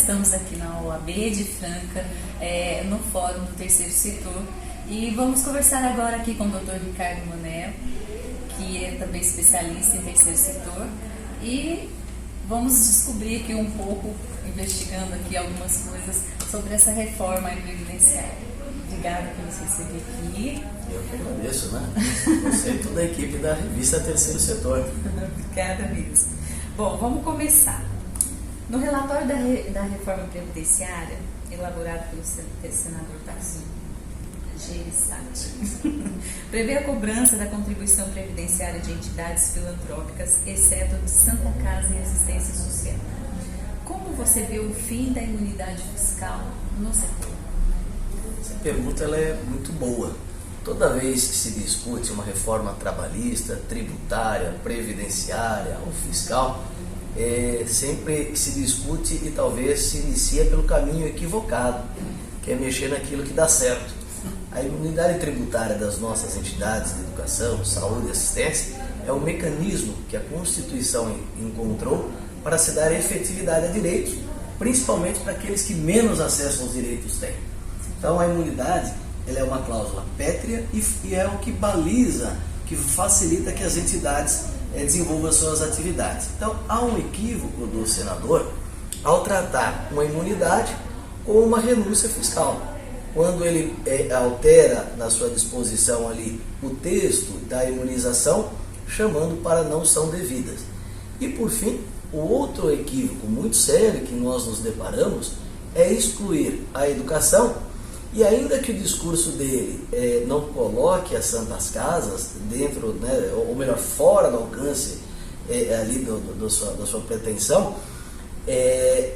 estamos aqui na OAB de Franca, no Fórum do Terceiro Setor, e vamos conversar agora aqui com o Dr. Ricardo Manel, que é também especialista em Terceiro Setor, e vamos descobrir aqui um pouco, investigando aqui algumas coisas sobre essa reforma previdenciária. Obrigada por nos receber aqui. Eu que agradeço, né? Você e toda a equipe da revista Terceiro Setor. Obrigada mesmo. Bom, vamos começar. No relatório da reforma previdenciária, elaborado pelo senador Tarcísio Gereissati, prevê a cobrança da contribuição previdenciária de entidades filantrópicas, exceto de Santa Casa e Assistência Social. Como você vê o fim da imunidade fiscal no setor? Essa pergunta ela é muito boa. Toda vez que se discute uma reforma trabalhista, tributária, previdenciária ou fiscal, sempre se discute e talvez se inicia pelo caminho equivocado, que é mexer naquilo que dá certo. A imunidade tributária das nossas entidades de educação, saúde e assistência é um mecanismo que a Constituição encontrou para se dar efetividade a direitos, principalmente para aqueles que menos acesso aos direitos têm. Então a imunidade ela é uma cláusula pétrea e é o que baliza, que facilita que as entidades desenvolvam suas atividades. Então há um equívoco do senador ao tratar uma imunidade como uma renúncia fiscal. Quando ele altera na sua disposição ali o texto da imunização, chamando para não são devidas. E por fim, o outro equívoco muito sério que nós nos deparamos é excluir a educação, e ainda que o discurso dele não coloque as santas casas dentro, né, ou melhor, fora do alcance ali da sua pretensão,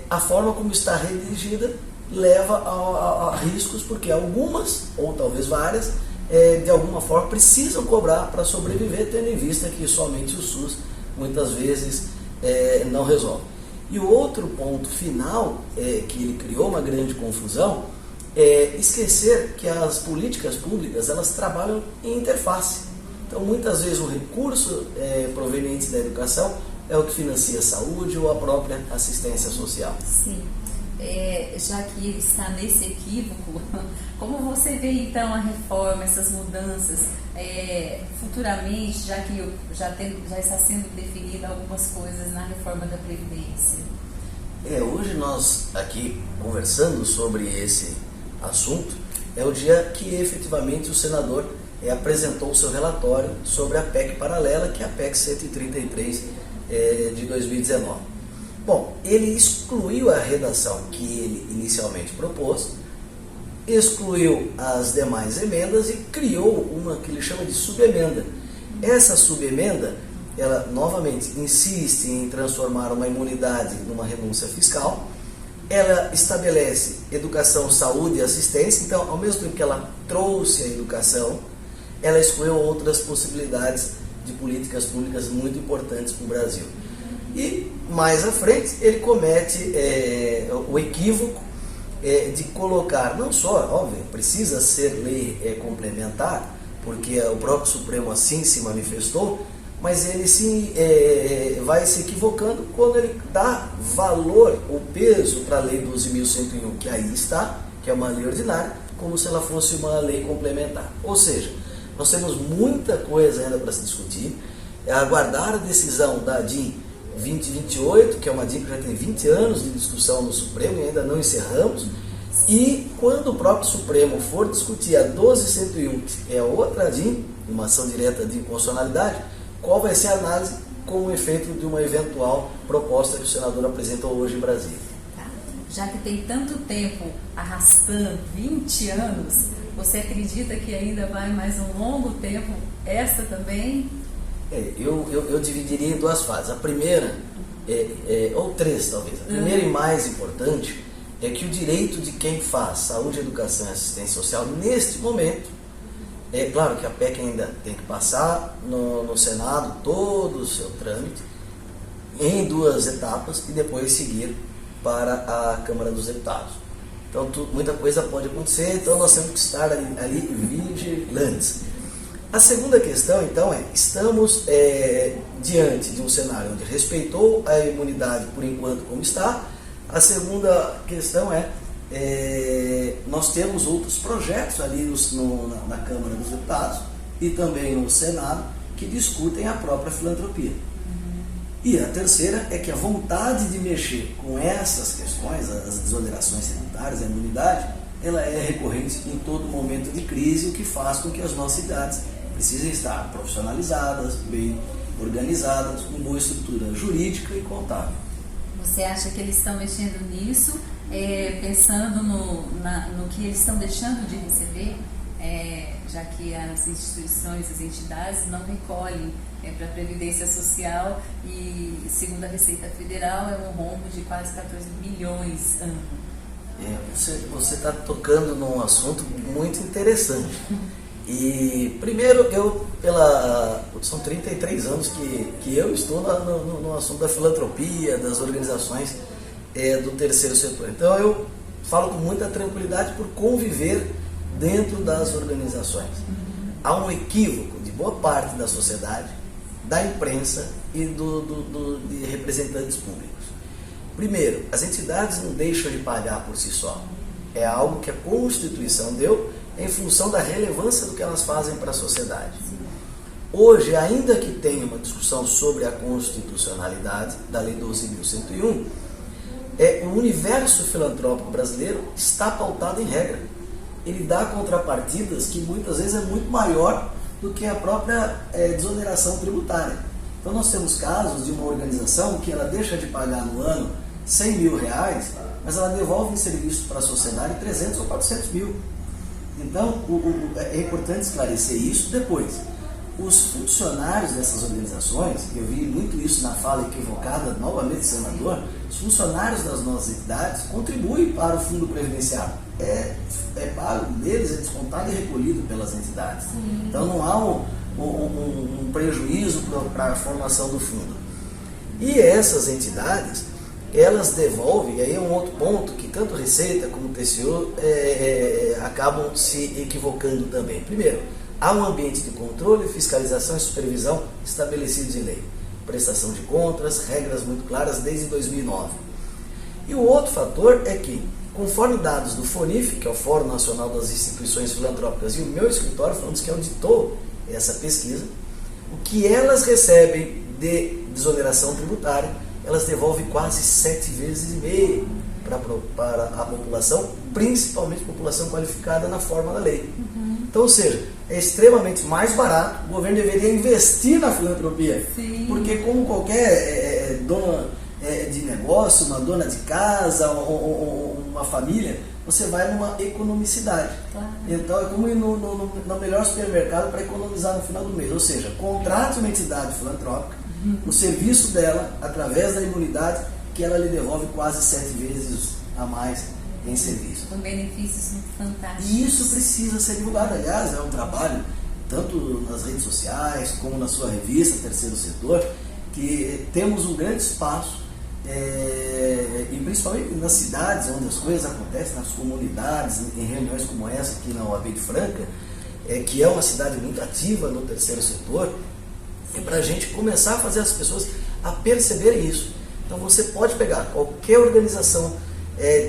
a forma como está redigida leva a riscos, porque algumas, ou talvez várias, de alguma forma precisam cobrar para sobreviver, tendo em vista que somente o SUS muitas vezes não resolve. E o outro ponto final, que ele criou uma grande confusão, é esquecer que as políticas públicas elas trabalham em interface. Então muitas vezes o recurso proveniente da educação é o que financia a saúde ou a própria assistência social. Sim. Já que está nesse equívoco, como você vê então a reforma, essas mudanças, futuramente, já que já está sendo definida algumas coisas na reforma da Previdência? Hoje nós aqui conversando sobre esse assunto, é o dia que efetivamente o senador apresentou o seu relatório sobre a PEC paralela, que é a PEC 133 de 2019. Bom, ele excluiu a redação que ele inicialmente propôs, excluiu as demais emendas e criou uma que ele chama de subemenda. Essa subemenda, ela novamente insiste em transformar uma imunidade numa renúncia fiscal. Ela estabelece educação, saúde e assistência. Então, ao mesmo tempo que ela trouxe a educação, ela excluiu outras possibilidades de políticas públicas muito importantes para o Brasil. E mais à frente ele comete o equívoco de colocar, não só, óbvio, precisa ser lei complementar, porque o próprio Supremo assim se manifestou, mas ele vai se equivocando quando ele dá valor, ou peso para a Lei 12.101, que aí está, que é uma lei ordinária, como se ela fosse uma lei complementar. Ou seja, nós temos muita coisa ainda para se discutir, aguardar a decisão da DIN 2028, que é uma DIN que já tem 20 anos de discussão no Supremo e ainda não encerramos, e quando o próprio Supremo for discutir a 12.101, que é outra DIN, uma ação direta de inconstitucionalidade, qual vai ser a análise com o efeito de uma eventual proposta que o senador apresentou hoje em Brasília. Tá. Já que tem tanto tempo arrastando, 20 anos, você acredita que ainda vai mais um longo tempo esta também? Eu dividiria em duas fases. A primeira, ou três talvez, a primeira e mais importante é que o direito de quem faz saúde, educação e assistência social neste momento, claro que a PEC ainda tem que passar no Senado todo o seu trâmite em duas etapas e depois seguir para a Câmara dos Deputados. Então muita coisa pode acontecer, então nós temos que estar ali vigilantes. A segunda questão, então, estamos diante de um cenário onde respeitou a imunidade por enquanto como está, A segunda questão nós temos outros projetos ali na Câmara dos Deputados e também no Senado que discutem a própria filantropia. E a terceira é que a vontade de mexer com essas questões, as desonerações tributárias, a imunidade, ela é recorrente em todo momento de crise, o que faz com que as nossas cidades precisem estar profissionalizadas, bem organizadas, com boa estrutura jurídica e contábil. Você acha que eles estão mexendo nisso, pensando no que eles estão deixando de receber, já que as instituições, as entidades não recolhem para a Previdência Social e, segundo a Receita Federal, é um rombo de quase 14 bilhões ano. Você está tocando num assunto muito interessante. E primeiro, são 33 anos que eu estou no assunto da filantropia, das organizações do terceiro setor. Então eu falo com muita tranquilidade por conviver dentro das organizações. Há um equívoco de boa parte da sociedade, da imprensa e de representantes públicos. Primeiro, as entidades não deixam de pagar por si só. É algo que a Constituição deu em função da relevância do que elas fazem para a sociedade. Hoje, ainda que tenha uma discussão sobre a constitucionalidade da Lei 12.101, o universo filantrópico brasileiro está pautado em regra. Ele dá contrapartidas que muitas vezes é muito maior do que a própria desoneração tributária. Então nós temos casos de uma organização que ela deixa de pagar no ano 100 mil reais, mas ela devolve em serviço para a sociedade 300 ou 400 mil. Então é importante esclarecer isso. Depois, os funcionários dessas organizações, eu vi muito isso na fala equivocada, novamente do senador, os funcionários das nossas entidades contribuem para o fundo previdenciário. É pago deles, é descontado e recolhido pelas entidades. Então não há um prejuízo para a formação do fundo. E essas entidades, elas devolvem, e aí é um outro ponto que tanto Receita como TCU acabam se equivocando também. Primeiro, há um ambiente de controle, fiscalização e supervisão estabelecidos em lei. Prestação de contas, regras muito claras desde 2009. E o outro fator é que, conforme dados do FONIF, que é o Fórum Nacional das Instituições Filantrópicas, e o meu escritório, falamos que auditou essa pesquisa, o que elas recebem de desoneração tributária, elas devolvem quase 7,5 vezes para a população, principalmente a população qualificada na forma da lei. Então, ou seja, é extremamente mais barato, o governo deveria investir na filantropia. Sim. Porque como qualquer dona de negócio, uma dona de casa, ou uma família, você vai numa economicidade. Claro. Então é como ir no melhor supermercado para economizar no final do mês. Ou seja, contrate uma entidade filantrópica, o serviço dela, através da imunidade, que ela lhe devolve quase 7 vezes a mais em serviço. Com benefícios fantásticos. E isso precisa ser divulgado. Aliás, é um trabalho, tanto nas redes sociais, como na sua revista, Terceiro Setor, que temos um grande espaço, e principalmente nas cidades onde as coisas acontecem, nas comunidades, em reuniões como essa aqui na OAB de Franca, que é uma cidade muito ativa no terceiro setor, para a gente começar a fazer as pessoas a perceberem isso. Então você pode pegar qualquer organização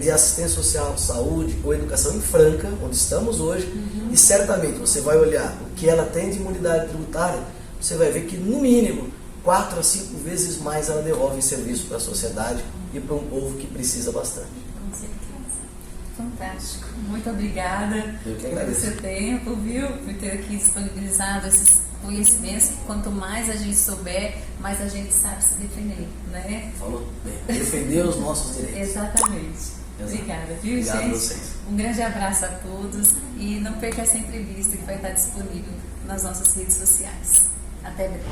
de assistência social, saúde ou educação em Franca, onde estamos hoje, e certamente você vai olhar o que ela tem de imunidade tributária, você vai ver que no mínimo 4 a 5 vezes mais ela devolve em serviço para a sociedade e para um povo que precisa bastante. Com certeza. Fantástico. Muito obrigada pelo seu tempo, viu? Por ter aqui disponibilizado esses conhecimentos. Quanto mais a gente souber, mais a gente sabe se defender, né? Falou bem. Defender os nossos direitos. Exatamente. Obrigada, viu, Obrigado gente? a vocês. Um grande abraço a todos e não perca essa entrevista que vai estar disponível nas nossas redes sociais. Até breve.